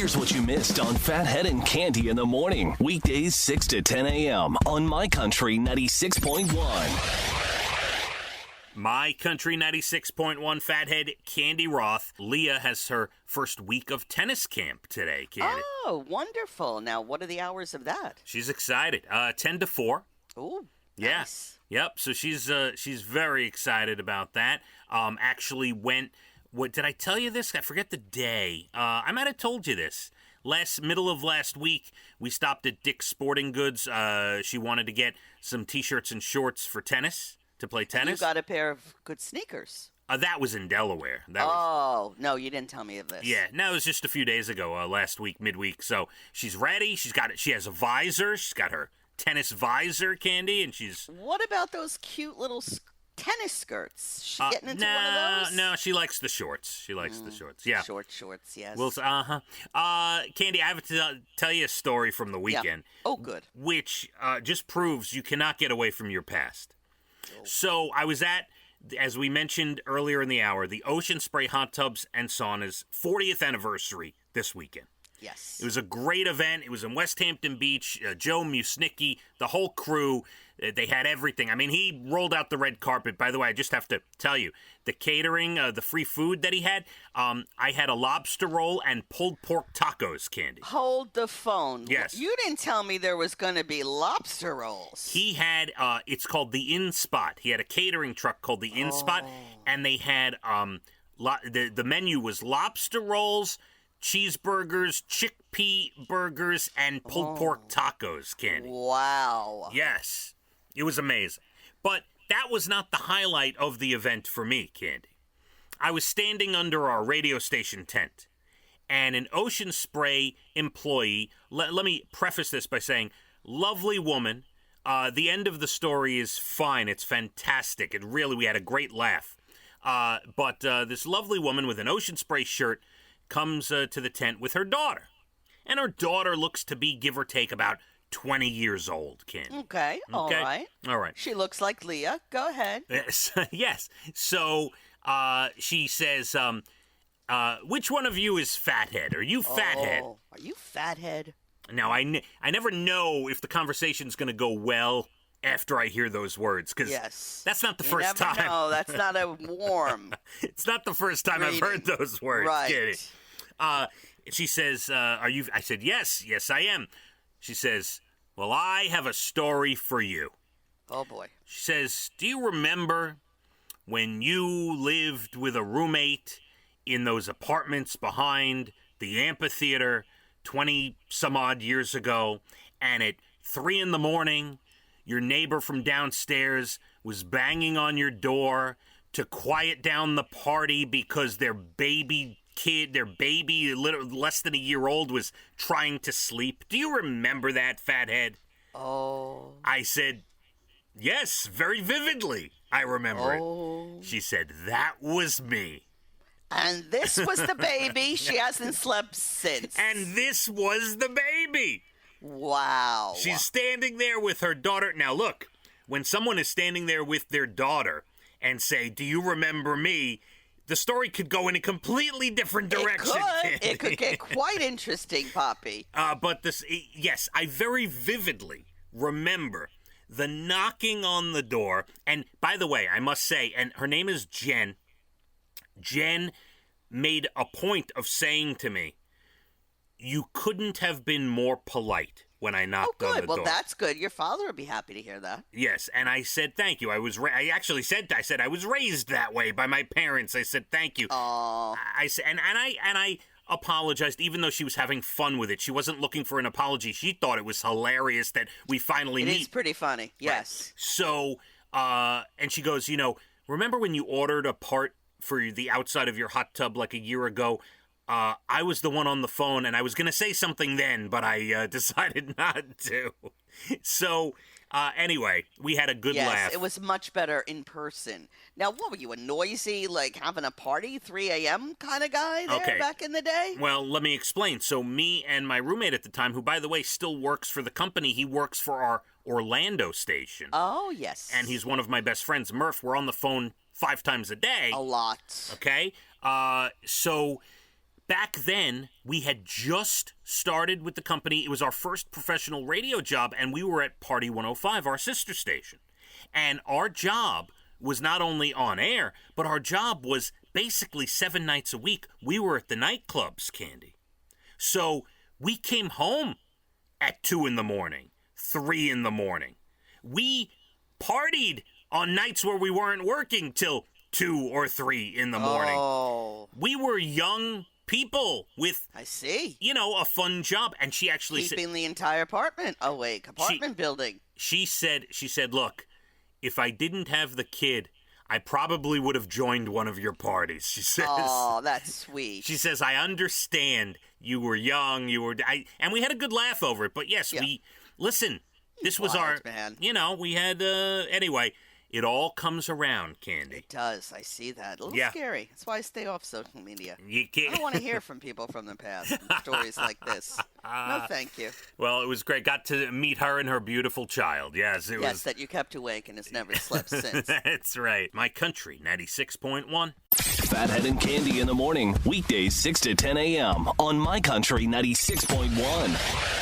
Here's what you missed on Phathead and Cande in the morning. Weekdays 6 to 10 a.m. on My Country 96.1. My Country 96.1 Phathead, Cande Roth. Leah has her first week of tennis camp today, Cande. Oh, wonderful. Now, what are the hours of that? She's excited. 10 to 4. Oh, Yeah. nice. Yep. So she's very excited about that. Actually went. What did I tell you this? I forget the day. I might have told you this. Middle of last week, we stopped at Dick's Sporting Goods. She wanted to get some T-shirts and shorts for tennis, to play tennis. You got a pair of good sneakers. That was in Delaware. No, you didn't tell me of this. Yeah, no, it was just a few days ago, last week, midweek. So she's ready. She has a visor. She's got her tennis visor, Cande, and she's... What about those cute little tennis skirts? She getting into one of those? No, she likes the shorts. She likes the shorts. Yeah. Shorts, yes. Cande, I have to tell you a story from the weekend. Yeah. Oh, good. Which just proves you cannot get away from your past. Oh. So I was at, as we mentioned earlier in the hour, the Ocean Spray Hot Tubs and Saunas 40th anniversary this weekend. Yes. It was a great event. It was in West Hampton Beach. Joe Musnicki, the whole crew, they had everything. I mean, he rolled out the red carpet. By the way, I just have to tell you, the catering, the free food that he had, I had a lobster roll and pulled pork tacos, Cande. Hold the phone. Yes. You didn't tell me there was going to be lobster rolls. He had, it's called the In Spot. He had a catering truck called the In Spot, and they had, the menu was lobster rolls, cheeseburgers, chickpea burgers, and pulled pork tacos, Cande. Wow. Yes. It was amazing. But that was not the highlight of the event for me, Cande. I was standing under our radio station tent, and an Ocean Spray employee, let me preface this by saying, lovely woman. The end of the story is fine. It's fantastic. We had a great laugh. But this lovely woman with an Ocean Spray shirt comes to the tent with her daughter. And her daughter looks to be, give or take, about 20 years old, Cande. Okay, all right. All right. She looks like Leah. Go ahead. Yes. So she says, which one of you is Phathead? Are you Phathead? Oh, are you Phathead? Now, I never know if the conversation's going to go well after I hear those words, because that's not the first time. No, that's not a warm. It's not the first time I've heard those words. Right. She says, are you? I said, yes, I am. She says, well, I have a story for you. Oh, boy. She says, do you remember when you lived with a roommate in those apartments behind the amphitheater 20-some-odd years ago, and at 3 in.the.morning, your neighbor from downstairs was banging on your door to quiet down the party because their baby, less than a year old, was trying to sleep? Do you remember that, Phathead? Oh. I said, yes, very vividly. I remember it. She said, that was me. And this was the baby. She hasn't slept since. And this was the baby. Wow. She's standing there with her daughter. Now, look, when someone is standing there with their daughter and say, do you remember me? The story could go in a completely different direction. It could get quite interesting, Poppy. But yes, I very vividly remember the knocking on the door. And by the way, I must say, and her name is Jen. Jen made a point of saying to me, you couldn't have been more polite when I knocked on the door. Well, that's good. Your father would be happy to hear that. Yes, and I said thank you. I actually said I was raised that way by my parents. I said thank you. Oh. I said and I apologized, even though she was having fun with it. She wasn't looking for an apology. She thought it was hilarious that we finally meet. It is pretty funny. Yes. Right. So, and she goes, remember when you ordered a part for the outside of your hot tub like a year ago? I was the one on the phone, and I was going to say something then, but I decided not to. So, anyway, we had a good laugh. Yes, it was much better in person. Now, what were you, a noisy, having a party, 3 a.m. kind of guy there back in the day? Well, let me explain. So me and my roommate at the time, who, by the way, still works for the company, he works for our Orlando station. Oh, yes. And he's one of my best friends, Murph. We're on the phone 5 times a day. A lot. Okay? So back then, we had just started with the company. It was our first professional radio job, and we were at Party 105, our sister station. And our job was not only on air, but our job was basically 7 nights a week. We were at the nightclubs, Cande. So we came home at 2 in the morning, 3 in the morning. We partied on nights where we weren't working till 2 or 3 in the morning. Oh. We were young people with, I see. A fun job. And she actually said, keeping the entire apartment awake, building. She said, look, if I didn't have the kid, I probably would have joined one of your parties, she says. Oh, that's sweet. She says, I understand you were young, and we had a good laugh over it. But yes, this was our, man. We had, anyway, it all comes around, Cande. It does. I see that. A little scary. That's why I stay off social media. You can't. I don't want to hear from people from the past. Stories like this. No, thank you. Well, it was great. Got to meet her and her beautiful child. Yes, it was. Yes, that you kept awake and has never slept since. That's right. My Country, 96.1. Phathead and Cande in the morning, weekdays 6 to 10 a.m. on My Country 96.1.